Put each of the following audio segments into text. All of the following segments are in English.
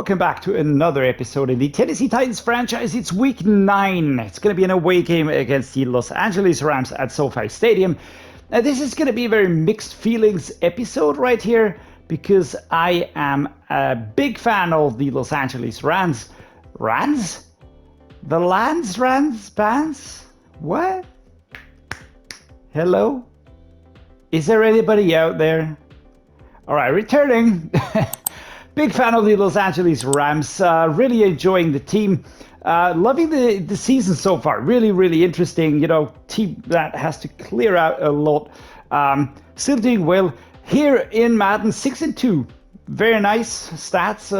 welcome back to another episode in the Tennessee Titans franchise. It's week 9. It's going to be an away game against the Los Angeles Rams at SoFi Stadium. This is going to be a very mixed feelings episode right here because I am a big fan of the Los Angeles Rams. Rams? The Rams? Bands? What? Hello? Is there anybody out there? All right, returning. Big fan of the Los Angeles Rams. Really enjoying the team. Loving the season so far. Really, really interesting. You know, team that has to clear out a lot. Still doing well. Here in Madden, 6-2. Very nice stats.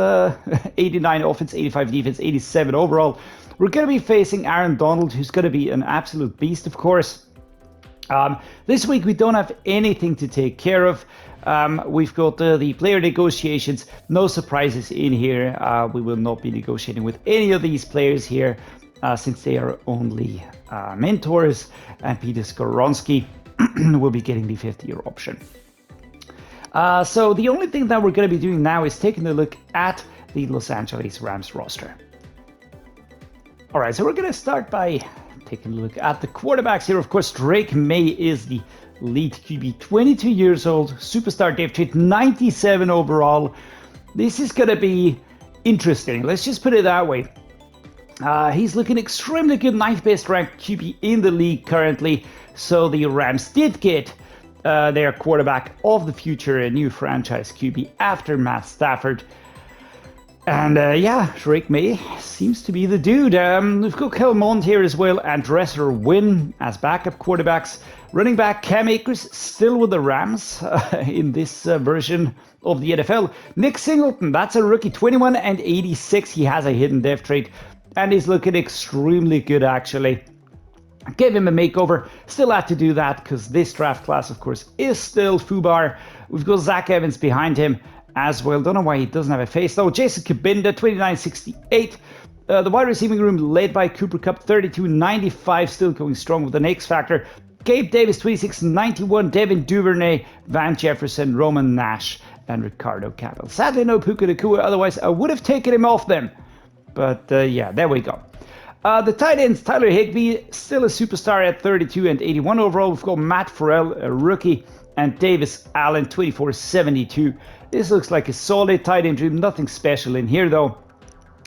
89 offense, 85 defense, 87 overall. We're going to be facing Aaron Donald, who's going to be an absolute beast, of course. This week we don't have anything to take care of. We've got the player negotiations. No surprises in here. We will not be negotiating with any of these players here since they are only mentors. And Peter Skoronski will be getting the 50-year option. So the only thing that we're going to be doing now is taking a look at the Los Angeles Rams roster. All right, so we're going to start by taking a look at the quarterbacks here. Of course, Drake May is the lead QB, 22 years old, superstar depth chart, 97 overall. This is going to be interesting. Let's just put it that way. He's looking extremely good, 9th best ranked QB in the league currently. So the Rams did get their quarterback of the future, a new franchise QB after Matt Stafford. And yeah, Drake May seems to be the dude. We've got Kelmond here as well, and Dresser Wynn as backup quarterbacks. Running back Cam Akers still with the Rams in this version of the NFL. Nick Singleton, that's a rookie, 21 and 86. He has a hidden depth trait, and he's looking extremely good actually. Gave him a makeover. Still had to do that because this draft class, of course, is still FUBAR. We've got Zach Evans behind him as well. Don't know why he doesn't have a face though. Jason Kabinda, 29.68. The wide receiving room led by Cooper Kupp, 32.95, still going strong with an X factor. Gabe Davis, 26.91. Devin Duvernay, Van Jefferson, Roman Nash, and Ricardo Campbell. Sadly, no Puka Nacua. Otherwise, I would have taken him off them. But yeah, there we go. The tight ends, Tyler Higbee, still a superstar at 32 and 81 overall. We've got Matt Farrell, a rookie, and Davis Allen, 24.72. This looks like a solid tight end room. Nothing special in here, though.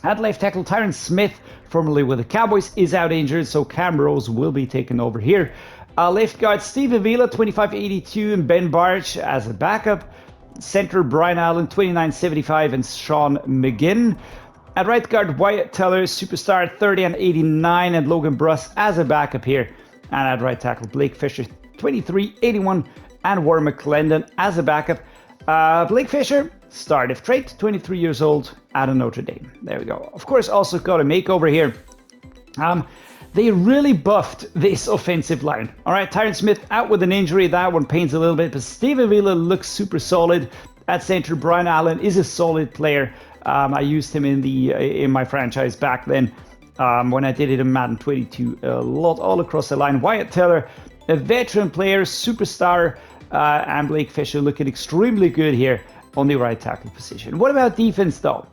At left tackle, Tyron Smith, formerly with the Cowboys, is out injured, so Cam Rose will be taken over here. Left guard, Steve Avila, 25.82, and Ben Barch as a backup. Center, Brian Allen, 29.75, and Sean McGinn. At right guard, Wyatt Teller, superstar, 30 and 89, and Logan Bruss as a backup here. And at right tackle, Blake Fisher, 23.81, and Warren McClendon as a backup. Blake Fisher, star depth trait, 23 years old, out of Notre Dame. There we go. Of course, also got a makeover here. They really buffed this offensive line. All right, Tyron Smith out with an injury. That one pains a little bit, but Steve Avila looks super solid. At center, Brian Allen is a solid player. I used him in my franchise back then when I did it in Madden 22 a lot, all across the line. Wyatt Teller, a veteran player, superstar, and Blake Fisher looking extremely good here on the right tackle position. What about defense though?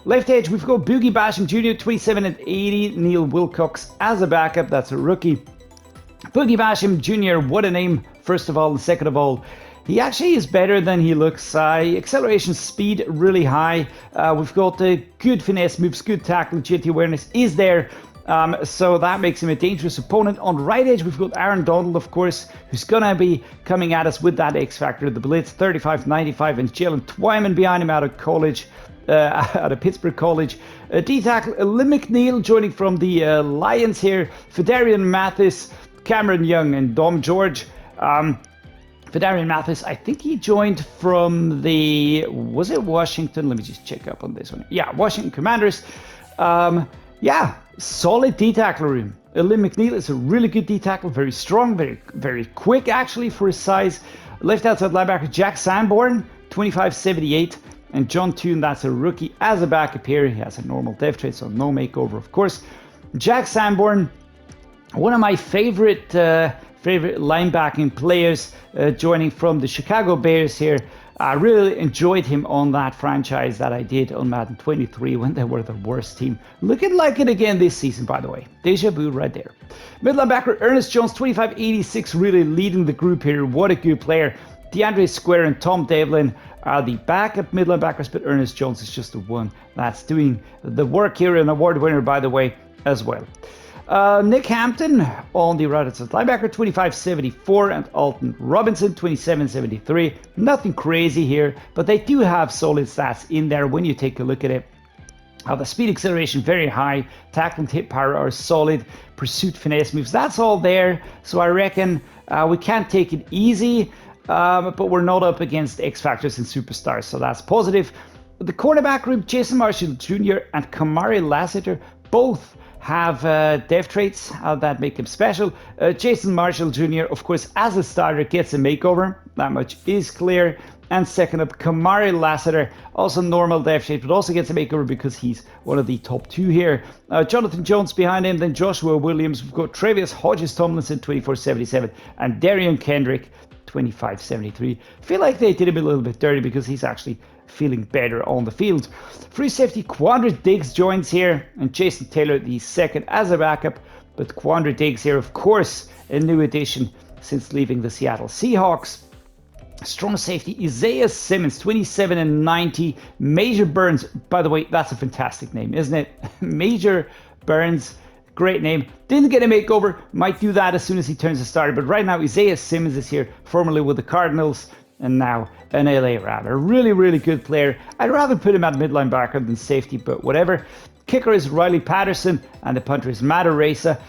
Left edge, we've got Boogie Basham Jr., 27 and 80. Neil Wilcox as a backup, that's a rookie. Boogie Basham Jr., what a name, first of all, and second of all, he actually is better than he looks. Acceleration speed really high. We've got good finesse moves, good tackle, agility awareness is there. So that makes him a dangerous opponent. On right edge, we've got Aaron Donald, of course, who's going to be coming at us with that X factor, the blitz, 35.95, and Jaelyn Twyman behind him out of college. Out of Pittsburgh College. D-tackle, Lim McNeil joining from the Lions here. Fedarian Mathis, Cameron Young, and Dom George. Fedarian Mathis, I think he joined from the, was it Washington? Let me just check up on this one. Yeah, Washington Commanders. Yeah, solid D-tackle room. Lim McNeil is a really good D-tackle, very strong, very quick actually for his size. Left outside linebacker, Jack Sanborn, 25.78. And John Toon, that's a rookie as a backup here. He has a normal depth trait, so no makeover, of course. Jack Sanborn, one of my favorite linebacking players, joining from the Chicago Bears here. I really enjoyed him on that franchise that I did on Madden 23 when they were the worst team. Looking like it again this season, by the way. Deja vu right there. Mid linebacker Ernest Jones, 2586, really leading the group here. What a good player. DeAndre Square and Tom Devlin are the backup mid linebackers, but Ernest Jones is just the one that's doing the work here. An award winner, by the way, as well. Nick Hampton on the right side linebacker, 2574, and Alton Robinson, 2773. Nothing crazy here, but they do have solid stats in there when you take a look at it. The speed acceleration very high, tackle and hit power are solid, pursuit finesse moves, that's all there. So I reckon we can't take it easy, but we're not up against X Factors and superstars, so that's positive. The cornerback group, Jason Marshall Jr. and Kamari Lassiter, both have dev traits that make him special. Jason Marshall Jr., of course, as a starter, gets a makeover. That much is clear. And second up, Kamari Lassiter, also normal dev trait, but also gets a makeover because he's one of the top two here. Jonathan Jones behind him, then Joshua Williams. We've got Travis Hodges Tomlinson, 2477, and Darian Kendrick, 2573. Feel like they did him a little bit dirty because he's actually feeling better on the field. Free safety Quandra Diggs joins here, and Jason Taylor the second as a backup. But Quandra Diggs here, of course, a new addition since leaving the Seattle Seahawks. Strong safety Isaiah Simmons, 27 and 90. Major Burns, by the way, that's a fantastic name, isn't it? Major Burns, great name. Didn't get a makeover, might do that as soon as he turns a starter, but right now Isaiah Simmons is here, formerly with the Cardinals and now an LA Ram. A really, really good player. I'd rather put him at mid linebacker than safety, but whatever. Kicker is Riley Patterson and the punter is Matt Arasa.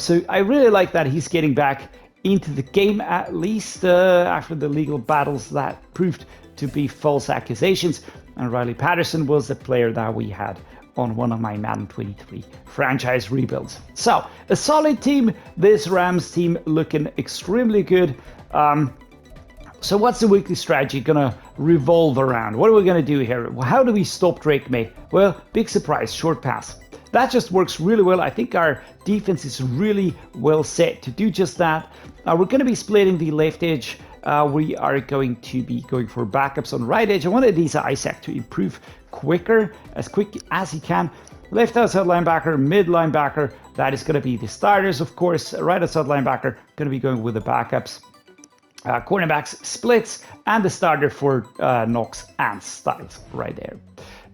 So I really like that he's getting back into the game, at least after the legal battles that proved to be false accusations. And Riley Patterson was the player that we had on one of my Madden 23 franchise rebuilds. So a solid team, this Rams team looking extremely good. So what's the weekly strategy gonna revolve around? What are we gonna do here? How do we stop Drake May? Well, big surprise, short pass. That just works really well. I think our defense is really well set to do just that. We're going to be splitting the left edge. We are going to be going for backups on right edge. I wanted these Isaac to improve quicker, as quick as he can. Left outside linebacker, mid linebacker, that is going to be the starters, of course. Right outside linebacker, going to be going with the backups. Cornerbacks, splits, and the starter for Knox and Styles right there.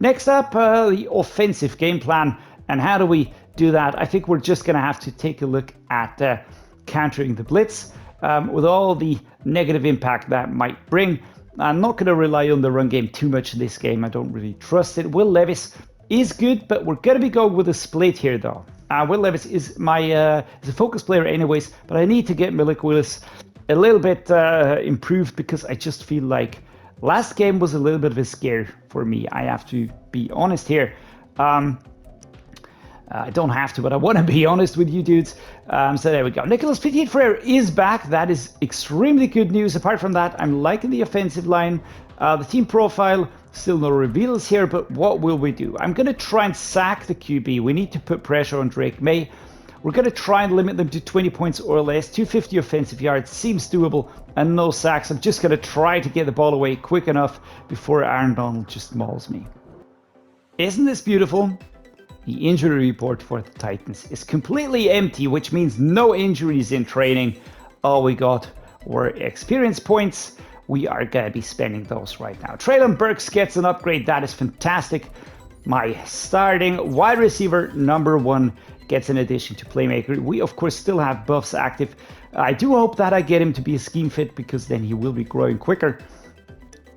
Next up, the offensive game plan. And how do we do that? I think we're just going to have to take a look at countering the blitz with all the negative impact that might bring. I'm not going to rely on the run game too much in this game. I don't really trust it. Will Levis is good, but we're going to be going with a split here, though. Will Levis is my is a focus player anyways, but I need to get Malik Willis a little bit improved because I just feel like last game was a little bit of a scare for me. I have to be honest here. I don't have to, but I want to be honest with you dudes. So there we go. Nicholas Petit-Frere is back. That is extremely good news. Apart from that, I'm liking the offensive line. The team profile, still no reveals here, but what will we do? I'm going to try and sack the QB. We need to put pressure on Drake May. We're going to try and limit them to 20 points or less. 250 offensive yards seems doable, and no sacks. I'm just going to try to get the ball away quick enough before Aaron Donald just mauls me. Isn't this beautiful? The injury report for the Titans is completely empty, which means no injuries in training. All we got were experience points. We are going to be spending those right now. Treylon Burks gets an upgrade. That is fantastic. My starting wide receiver number 1 gets an addition to playmaker. We, of course, still have buffs active. I do hope that I get him to be a scheme fit because then he will be growing quicker.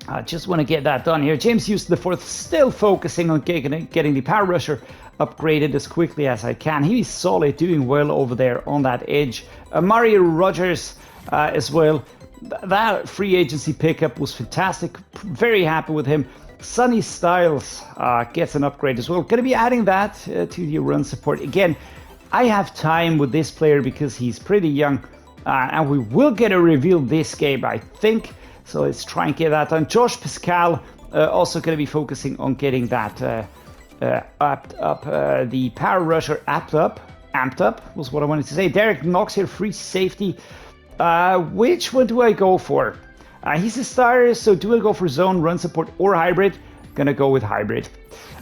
I just want to get that done here. James Houston IV still focusing on getting the power rusher upgraded as quickly as I can. He's solid, doing well over there on that edge. Mario Rodgers as well. That free agency pickup was fantastic. Very happy with him. Sonny Styles gets an upgrade as well. Going to be adding that to the run support. Again, I have time with this player because he's pretty young. And we will get a reveal this game, I think. So let's try and get that done. Josh Pascal also going to be focusing on getting that the power rusher amped up was what I wanted to say. Derrick Knox here, free safety. Which one do I go for? He's a starter, so do I go for zone, run support, or hybrid? Gonna go with hybrid.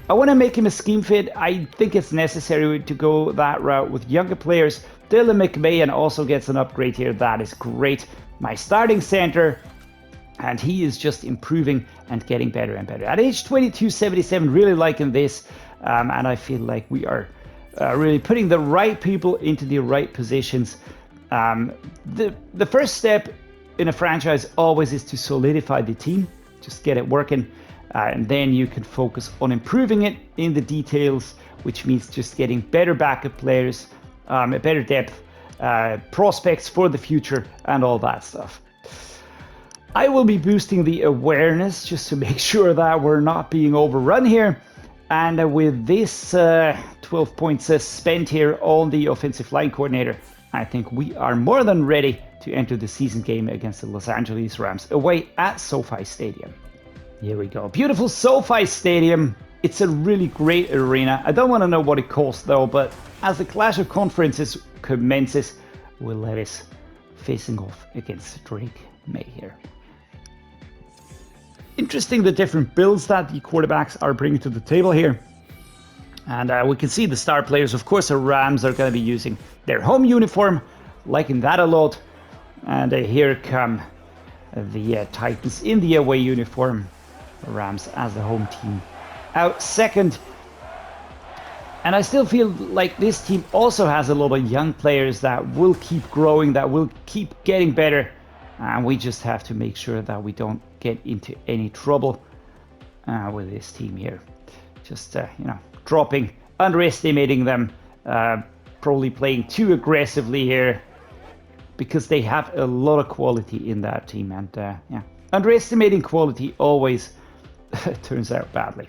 I want to make him a scheme fit. I think it's necessary to go that route with younger players. Dylan McMahon also gets an upgrade here. That is great. My starting center, and he is just improving and getting better and better. At age 22, 77, really liking this. And I feel like we are really putting the right people into the right positions. The first step in a franchise always is to solidify the team, just get it working, and then you can focus on improving it in the details, which means just getting better backup players, a better depth, prospects for the future, and all that stuff. I will be boosting the awareness just to make sure that we're not being overrun here. And with this 12 points spent here on the offensive line coordinator, I think we are more than ready to enter the season game against the Los Angeles Rams away at SoFi Stadium. Here we go. Beautiful SoFi Stadium. It's a really great arena. I don't want to know what it costs though, but as the Clash of Conferences commences, Will Levis facing off against Drake May here. Interesting the different builds that the quarterbacks are bringing to the table here. And we can see the star players, of course, the Rams are going to be using their home uniform, liking that a lot. And here come the Titans in the away uniform. Rams as the home team out second. And I still feel like this team also has a lot of young players that will keep growing, that will keep getting better. And we just have to make sure that we don't get into any trouble with this team here. Just, dropping, underestimating them, probably playing too aggressively here because they have a lot of quality in that team. And underestimating quality always turns out badly.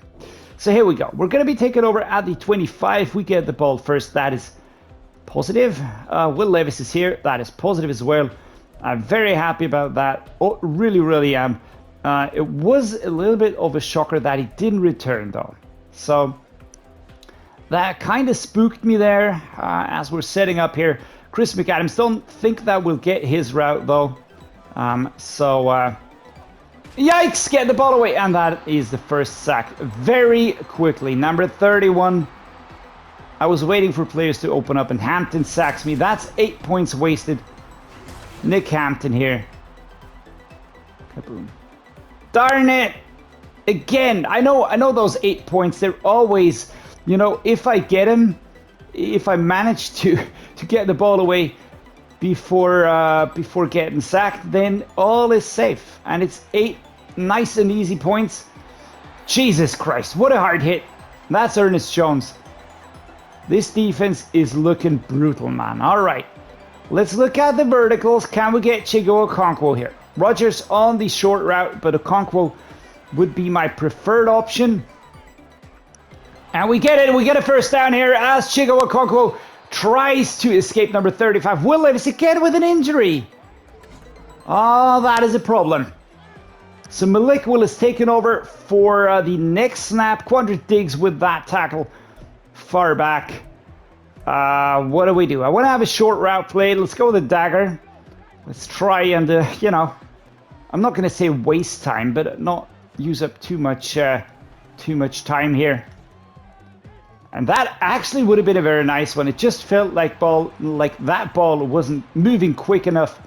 So here we go. We're going to be taking over at the 25. We get the ball first. That is positive. Will Levis is here. That is positive as well. I'm very happy about that. Oh, really, really am. It was a little bit of a shocker that he didn't return though. So that kind of spooked me there as we're setting up here. Chris McAdams, don't think that will get his route though. Yikes, get the ball away. And that is the first sack very quickly. Number 31. I was waiting for players to open up and Hampton sacks me. That's 8 points wasted. Nick Hampton here. Kaboom. Darn it. Again, I know those 8 points. They're always, if I get him, if I manage to get the ball away before getting sacked, then all is safe. And it's 8 nice and easy points. Jesus Christ, what a hard hit. That's Ernest Jones. This defense is looking brutal, man. All right. Let's look at the verticals. Can we get Chig or Okonkwo here? Rodgers on the short route, but Okonkwo would be my preferred option. And we get it. We get a first down here as Chig or Okonkwo tries to escape number 35. Will Levis again with an injury. Oh, that is a problem. So Malik Willis taking over for the next snap. Quandre Diggs with that tackle far back. What do we do? I want to have a short route play. Let's go with a dagger. Let's try and, I'm not going to say waste time, but not use up too much time here. And that actually would have been a very nice one. It just felt like that ball wasn't moving quick enough.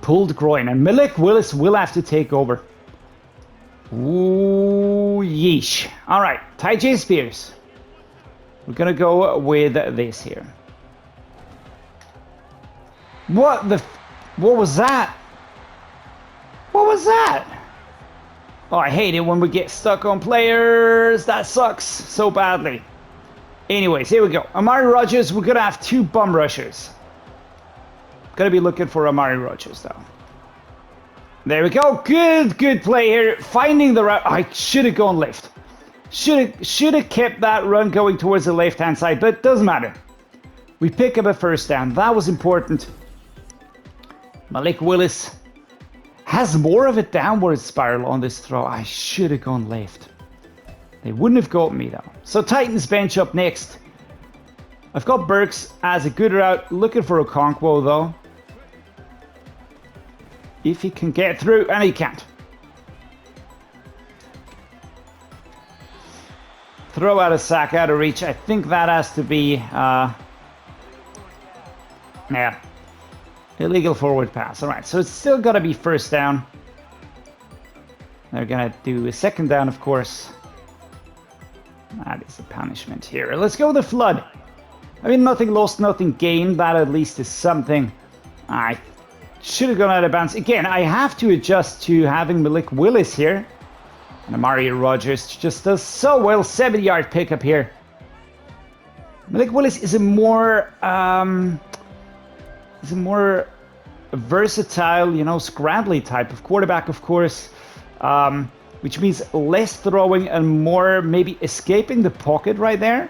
Pulled groin, and Malik Willis will have to take over. Ooh, yeesh. All right, Tyjae Spears. We're going to go with this here. What was that? What was that? Oh, I hate it when we get stuck on players. That sucks so badly. Anyways, here we go. Amari Rodgers, we're going to have 2 bum rushers. Going to be looking for Amari Rodgers, though. There we go. Good play here. Finding the route. I should have gone left. Should have kept that run going towards the left-hand side, but it doesn't matter. We pick up a first down. That was important. Malik Willis has more of a downward spiral on this throw. I should have gone left. They wouldn't have got me, though. So Titans bench up next. I've got Burks as a good route. Looking for Okonkwo, though. if he can get through, and he can't. Throw out a sack, out of reach. I think that has to be, yeah, illegal forward pass. All right, so it's still got to be first down. They're going to do a second down, of course. That is a punishment here. Let's go with the flood. I mean, nothing lost, nothing gained. That at least is something. I should have gone out of bounds. Again, I have to adjust to having Malik Willis here. And Amari Rodgers just does so well. 70-yard pickup here. Malik Willis is a more versatile, you know, scrambly type of quarterback, of course. Which means less throwing and more maybe escaping the pocket right there.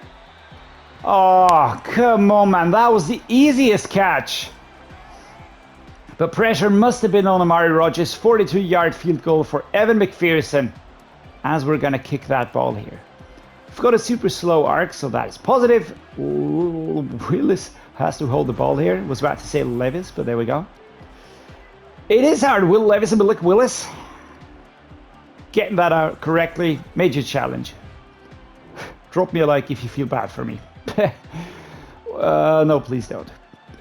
Oh, come on, man. That was the easiest catch. But pressure must have been on Amari Rodgers. 42-yard field goal for Evan McPherson as we're going to kick that ball here. We've got a super slow arc, so that is positive. Ooh, Willis has to hold the ball here. Was about to say Levis, but there we go. It is hard. Will Levis and Malik Willis. Getting that out correctly, major challenge. Drop me a like if you feel bad for me. No, please don't.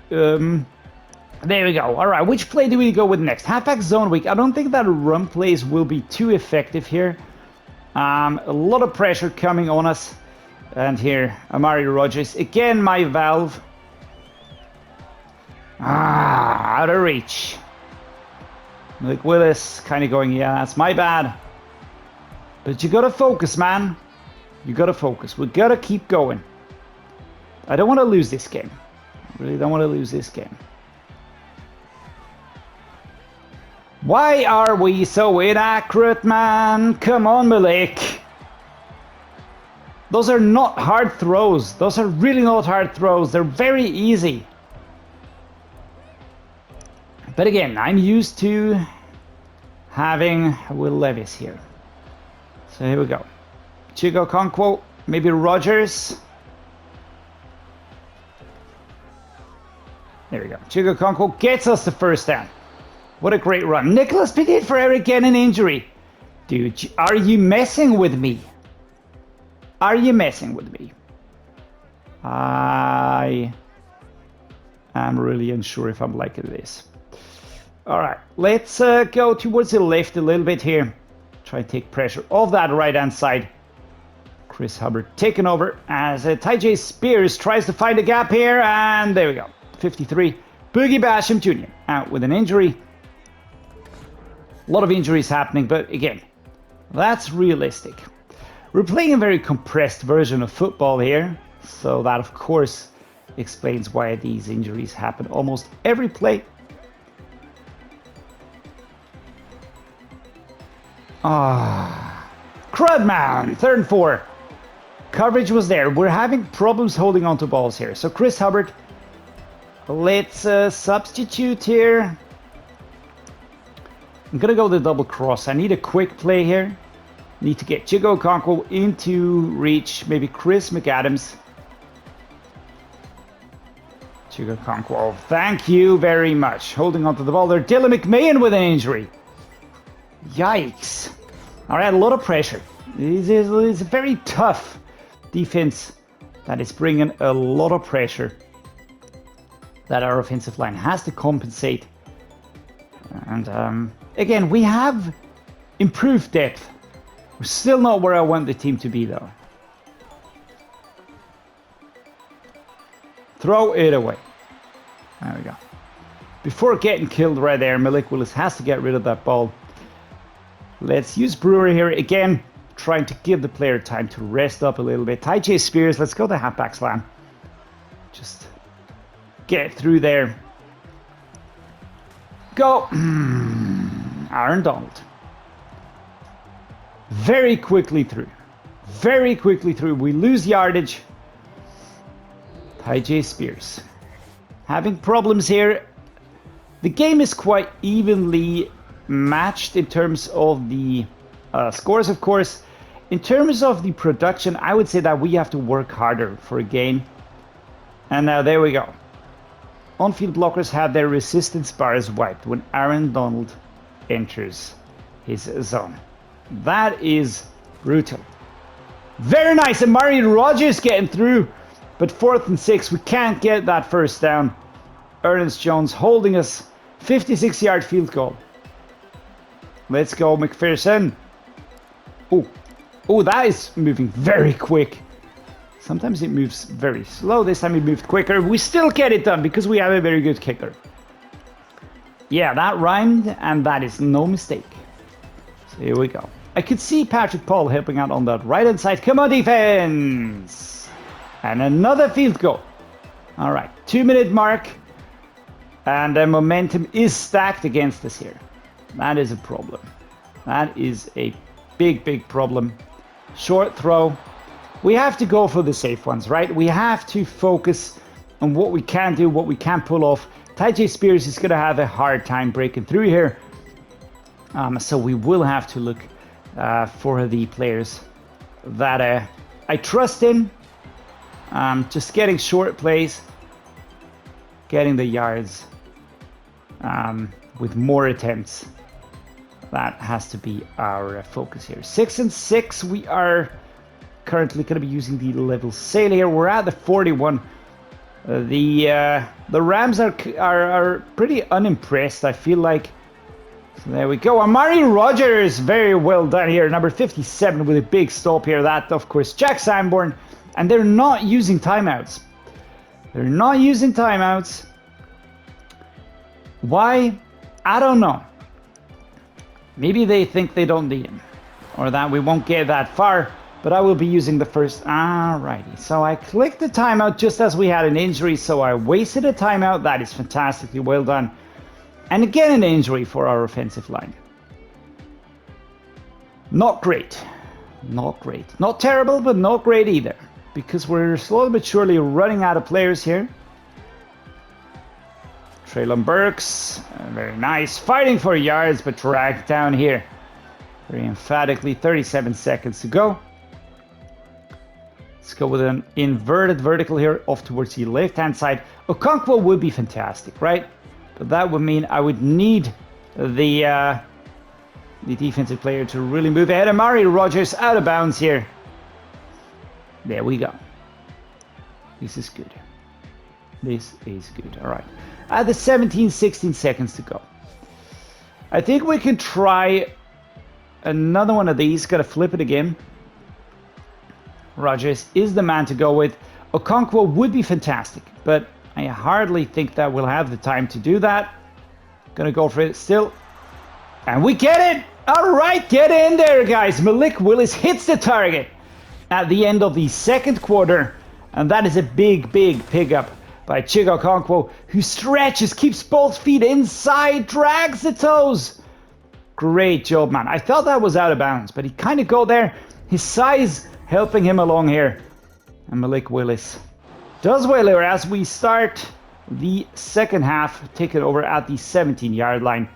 There we go. All right, which play do we go with next? Halfback zone weak. I don't think that run plays will be too effective here. A lot of pressure coming on us. And here, Amari Rodgers. Again, my valve. Out of reach. Malik Willis kind of going, yeah, that's my bad. But you gotta focus, man. You gotta focus. We gotta keep going. I don't want to lose this game. I really don't want to lose this game. Why are we so inaccurate, man? Come on, Malik. Those are not hard throws. Those are really not hard throws. They're very easy. But again, I'm used to having Will Levis here. So here we go. Chig, Okonkwo, maybe Rodgers. There we go. Chig, Okonkwo gets us the first down. What a great run. Nicholas Petit-Frere again an injury. Dude, are you messing with me? Are you messing with me? I am really unsure if I'm liking this. All right, let's go towards the left a little bit here. Try to take pressure off that right-hand side. Chris Hubbard taking over as Tyjae Spears tries to find a gap here. And there we go. 53. Boogie Basham Jr. out with an injury. A lot of injuries happening, but again, that's realistic. We're playing a very compressed version of football here. So that, of course, explains why these injuries happen almost every play. Crud, man. 3rd and 4. Coverage was there. We're having problems holding on to balls here. So Chris Hubbard, let's substitute here. I'm going to go the double cross. I need a quick play here. Need to get Chig Okonkwo into reach. Maybe Chris McAdams. Chig Okonkwo, thank you very much. Holding on to the ball there. Dylan McMahon with an injury. Yikes. All right, a lot of pressure. It's a very tough defense that is bringing a lot of pressure that our offensive line has to compensate. And again, we have improved depth. We're still not where I want the team to be, though. Throw it away. There we go. Before getting killed right there, Malik Willis has to get rid of that ball. Let's use Brewer here again, trying to give the player time to rest up a little bit. Tyjae Spears, let's go the halfback slam. Just get through there. Go. Aaron Donald. Very quickly through. Very quickly through. We lose yardage. Tyjae Spears. Having problems here. The game is quite evenly matched in terms of the scores, of course. In terms of the production, I would say that we have to work harder for a game. And now there we go. on-field blockers have their resistance bars wiped when Aaron Donald enters his zone. That is brutal. Very nice. Amani Rodgers getting through. But 4th and 6. We can't get that first down. Ernest Jones holding us. 56-yard field goal. Let's go, McPherson. Oh, that is moving very quick. Sometimes it moves very slow. This time it moved quicker. We still get it done because we have a very good kicker. Yeah, that rhymed, and that is no mistake. So here we go. I could see Patrick Paul helping out on that right-hand side. Come on, defense! And another field goal. All right, 2-minute mark. And the momentum is stacked against us here. That is a problem. That is a big, big problem. Short throw. We have to go for the safe ones, right? We have to focus on what we can do, what we can pull off. Tyjae Spears is going to have a hard time breaking through here. So we will have to look for the players that I trust in. Just getting short plays, getting the yards with more attempts. That has to be our focus here. 6 and 6. We are currently going to be using the level sail here. We're at the 41. The Rams are pretty unimpressed, I feel like. So there we go. Amani Rodgers, very well done here. Number 57 with a big stop here. That, of course, Jack Sanborn. And they're not using timeouts. They're not using timeouts. Why? I don't know. Maybe they think they don't need him. Or that we won't get that far. But I will be using the first. Alrighty. So I clicked the timeout just as we had an injury. So I wasted a timeout. That is fantastically well done. And again, an injury for our offensive line. Not great. Not great. Not terrible, but not great either. Because we're slowly but surely running out of players here. Treylon Burks. Very nice. Fighting for yards, but dragged down here. Very emphatically. 37 seconds to go. Let's go with an inverted vertical here off towards the left-hand side. Okonkwo would be fantastic, right? But that would mean I would need the defensive player to really move ahead. Amani Rodgers out of bounds here. There we go. This is good. This is good. All right. At the 16 seconds to go. I think we can try another one of these. Got to flip it again. Rodgers is the man to go with. Okonkwo would be fantastic, but I hardly think that we'll have the time to do that. Gonna go for it still. And we get it! Alright, get in there, guys. Malik Willis hits the target at the end of the second quarter. And that is a big, big pickup by Chig Okonkwo, who stretches, keeps both feet inside, drags the toes. Great job, man. I thought that was out of bounds, but he kind of got there. His size helping him along here. And Malik Willis does well here as we start the second half, taking over at the 17-yard line.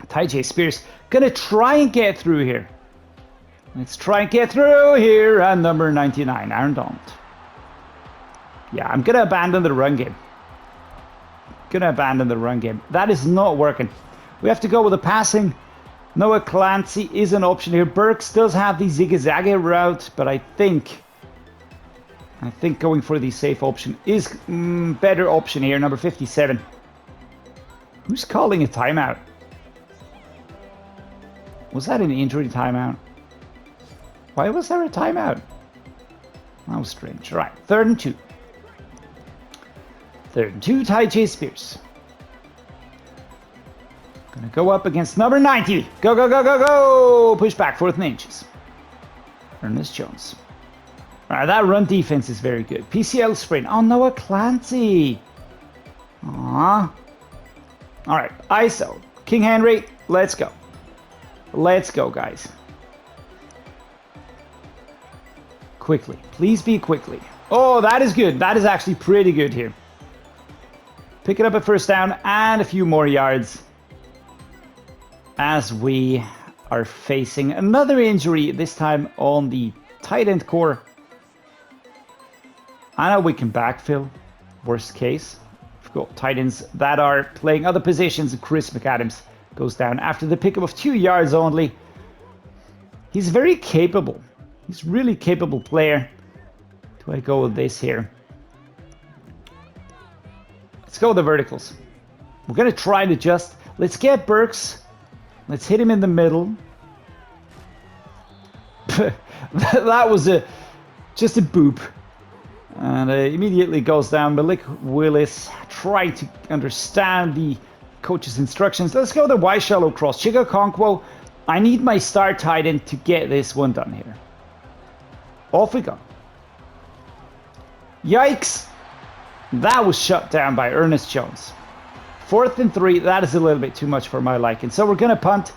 Tyjae Spears gonna try and get through here. Let's try and get through here. And number 99, Aaron Donald. Yeah, I'm gonna abandon the run game. That is not working. We have to go with the passing. Noah Clancy is an option here. Burks does have the zigzag route, but I think going for the safe option is better option here. Number 57. Who's calling a timeout? Was that an injury timeout? Why was there a timeout? That was strange. All right, 3rd and 2. 3rd and 2, Tyjae Spears. Gonna go up against number 90. Go, go, go, go, go! Push back, 4th and inches. Ernest Jones. All right, that run defense is very good. PCL sprain. Oh, Noah Clancy. Aww. All right, ISO. King Henry, let's go. Let's go, guys. Quickly. Please be quickly. Oh, that is good. That is actually pretty good here. Picking up a first down and a few more yards as we are facing another injury, this time on the tight end core. I know we can backfill, worst case. Of got tight ends that are playing other positions. Chris McAdams goes down after the pickup of 2 yards only. He's very capable. He's a really capable player. Do I go with this here? Let's go with the verticals. We're going to try to just... Let's get Burks. Let's hit him in the middle. That was just a boop. And immediately goes down. Malik Willis trying to understand the coach's instructions. Let's go the wide shallow cross. Chig Okonkwo. I need my star tight end to get this one done here. Off we go. Yikes. That was shut down by Ernest Jones. 4th and 3. That is a little bit too much for my liking. So we're going to punt.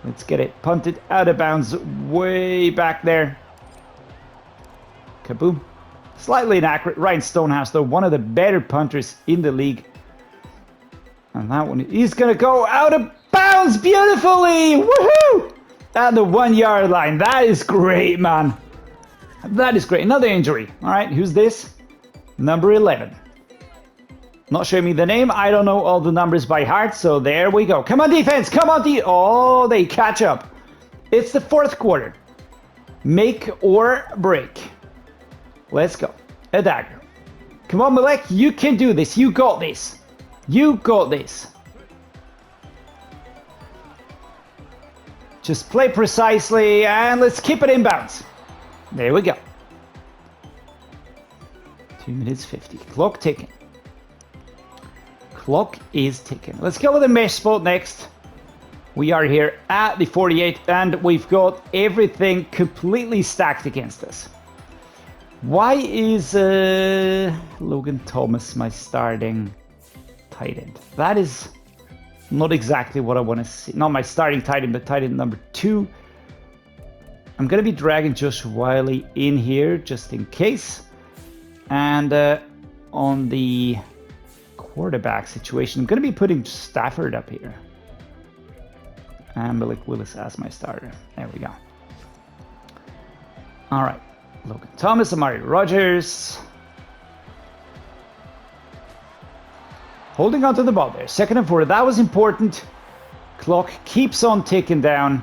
Let's get it punted out of bounds way back there. Kaboom. Slightly inaccurate. Ryan Stonehouse, though, one of the better punters in the league. And that one is going to go out of bounds beautifully. Woohoo! At the 1 yard line. That is great, man. That is great. Another injury. All right, who's this? Number 11. Not showing me the name. I don't know all the numbers by heart, so there we go. Come on, defense. Come on, oh, they catch up. It's the 4th quarter. Make or break. Let's go. A dagger. Come on, Malik. You can do this. You got this. You got this. Just play precisely, and let's keep it in bounds. There we go. 2 minutes 50. Clock ticking. Clock is ticking. Let's go with the mesh spot next. We are here at the 48, and we've got everything completely stacked against us. Why is Logan Thomas my starting tight end? That is not exactly what I want to see. Not my starting tight end, but tight end number 2. I'm going to be dragging Josh Whyle in here just in case. And on the quarterback situation, I'm going to be putting Stafford up here. And Malik Willis as my starter. There we go. All right. Logan Thomas, Amari Rodgers. Holding on to the ball there. 2nd and 4. That was important. Clock keeps on ticking down.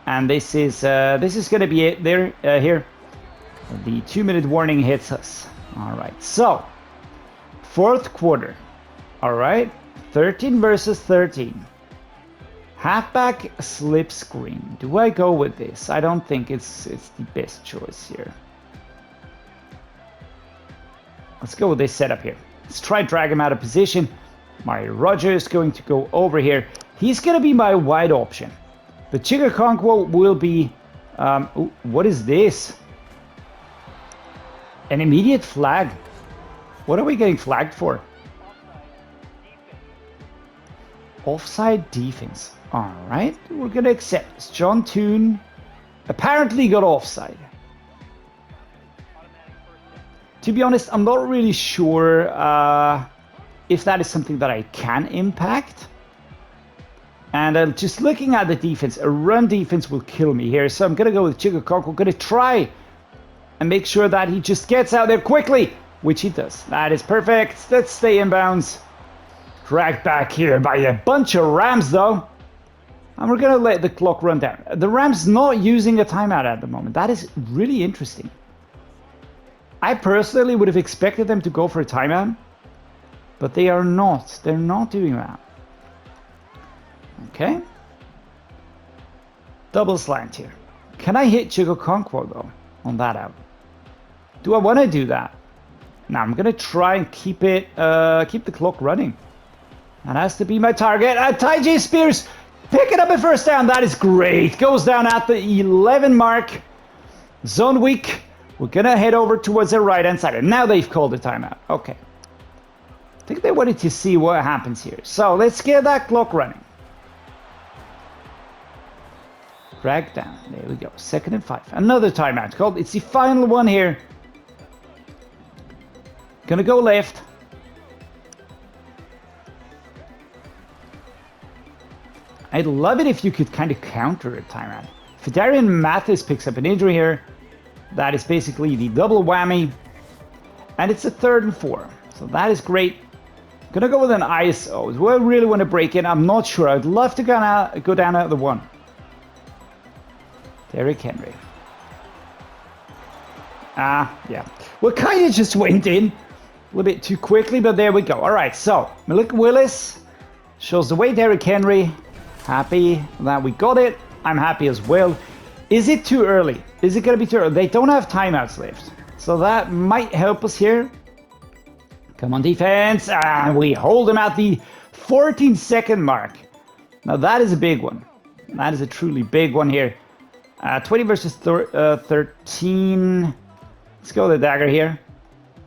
And this is going to be it there here. The 2-minute warning hits us. All right. So, 4th quarter. All right. 13 versus 13. Halfback slip screen. Do I go with this? I don't think it's the best choice here. Let's go with this setup here. Let's try drag him out of position. My Rodgers is going to go over here. He's going to be my wide option. The Chig Okonkwo will be... ooh, what is this? An immediate flag. What are we getting flagged for? Offside defense. All right, we're going to accept this. John Toon apparently got offside. To be honest, I'm not really sure if that is something that I can impact. And just looking at the defense, a run defense will kill me here. So I'm going to go with Chig Okonkwo. We're going to try and make sure that he just gets out there quickly, which he does. That is perfect. Let's stay in bounds. Dragged back here by a bunch of Rams, though. And we're going to let the clock run down. The Rams not using a timeout at the moment. That is really interesting. I personally would have expected them to go for a timeout, but they are not. They're not doing that. Okay. Double slant here. Can I hit Chig Okonkwo, though, on that out? Do I want to do that? Now I'm going to try and keep the clock running. That has to be my target. Tyjae Spears picking up a first down. That is great. Goes down at the 11 mark. Zone weak. We're going to head over towards the right-hand side. And now they've called a timeout. Okay. I think they wanted to see what happens here. So let's get that clock running. Drag down. There we go. 2nd and 5. Another timeout called. It's the final one here. Gonna go left. I'd love it if you could kind of counter a timeout. If Darian Mathis picks up an injury here, that is basically the double whammy. And it's a 3rd and 4. So that is great. Gonna go with an ISO. Do I really want to break in? I'm not sure. I'd love to go down out of the 1. Derrick Henry. Yeah. We kind of just went in a little bit too quickly, but there we go. All right, so Malik Willis shows the way. Derrick Henry. Happy that we got it. I'm happy as well. Is it too early? Is it going to be too early? They don't have timeouts left, so that might help us here. Come on, defense. And we hold them at the 14-second mark. Now, that is a big one. That is a truly big one here. 20 versus 13. Let's go with the dagger here.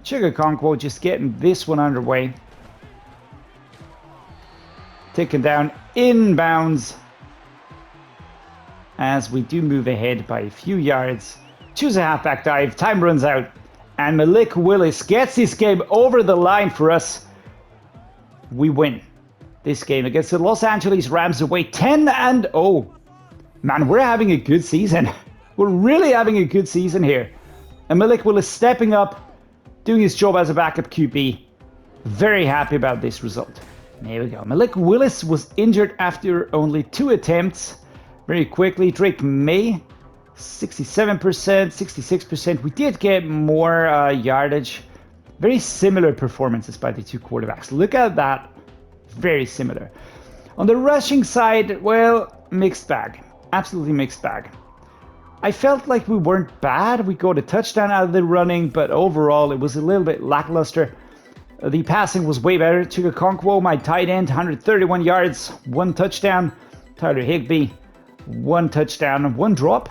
Chig Okonkwo just getting this one underway. Taken down inbounds. As we do move ahead by a few yards. Choose a halfback dive. Time runs out. And Malik Willis gets this game over the line for us. We win this game against the Los Angeles Rams away 10-0. Man, we're having a good season. We're really having a good season here. And Malik Willis stepping up, doing his job as a backup QB. Very happy about this result. There we go. Malik Willis was injured after only 2 attempts. Very quickly, Drake May. 67%, 66%. We did get more yardage. Very similar performances by the 2 quarterbacks. Look at that. Very similar. On the rushing side, well, mixed bag. Absolutely mixed bag. I felt like we weren't bad. We got a touchdown out of the running, but overall it was a little bit lackluster. The passing was way better. Chig Okonkwo, my tight end, 131 yards, 1 touchdown. Tyler Higbee, 1 touchdown, 1 drop.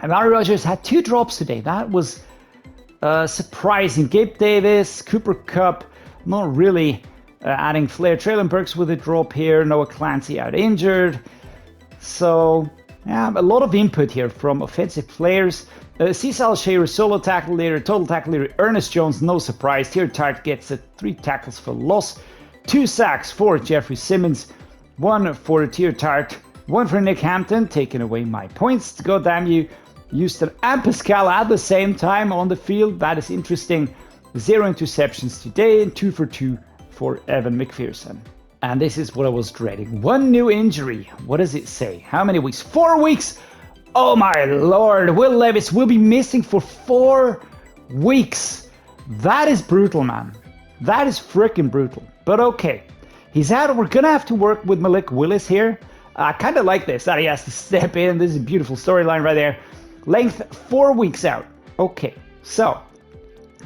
And Rodgers had 2 drops today. That was surprising. Gabe Davis, Cooper Kupp, not really adding flair. Treylon Burks with a drop here. Noah Clancy out injured. So, yeah, a lot of input here from offensive players. Al-Shaair, solo tackle leader, total tackle leader. Ernest Jones, no surprise. Here, Tart gets 3 tackles for loss. 2 sacks for Jeffrey Simmons. 1 for Tier Tart. 1 for Nick Hampton, taking away my points. God damn you. Houston and Pascal at the same time on the field. That is interesting. 0 interceptions today and 2 for 2 for Evan McPherson. And this is what I was dreading. 1 new injury. What does it say? How many weeks? 4 weeks. Oh my lord. Will Levis will be missing for 4 weeks. That is brutal, man. That is freaking brutal. But okay. He's out. We're going to have to work with Malik Willis here. I kind of like this, that he has to step in. This is a beautiful storyline right there. Length 4 weeks out. Okay, so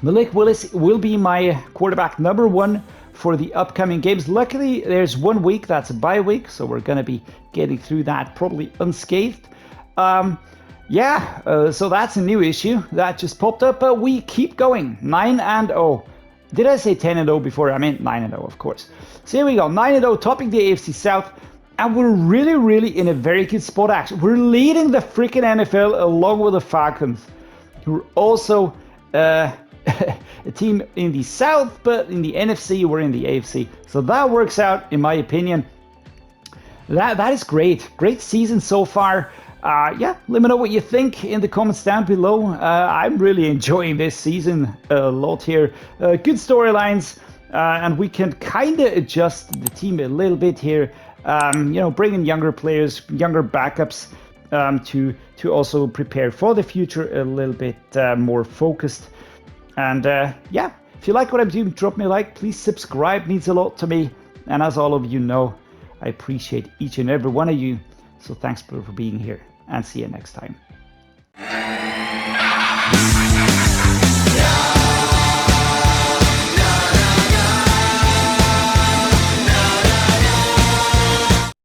Malik Willis will be my quarterback number 1 for the upcoming games. Luckily, there's 1 week that's a bye week, so we're going to be getting through that probably unscathed. So that's a new issue that just popped up, but we keep going. 9-0. Did I say 10-0 before? I meant 9-0, of course. So here we go, 9-0, topping the AFC South. And we're really, really in a very good spot, actually. We're leading the freaking NFL along with the Falcons, who are also a team in the South, but in the NFC, we're in the AFC. So that works out, in my opinion. That is great. Great season so far. Let me know what you think in the comments down below. I'm really enjoying this season a lot here. Good storylines, and we can kind of adjust the team a little bit here. Bring in younger players, younger backups to also prepare for the future a little bit more focused. And if you like what I'm doing, drop me a like. Please subscribe, means a lot to me. And as all of you know, I appreciate each and every one of you. So thanks for being here, and see you next time.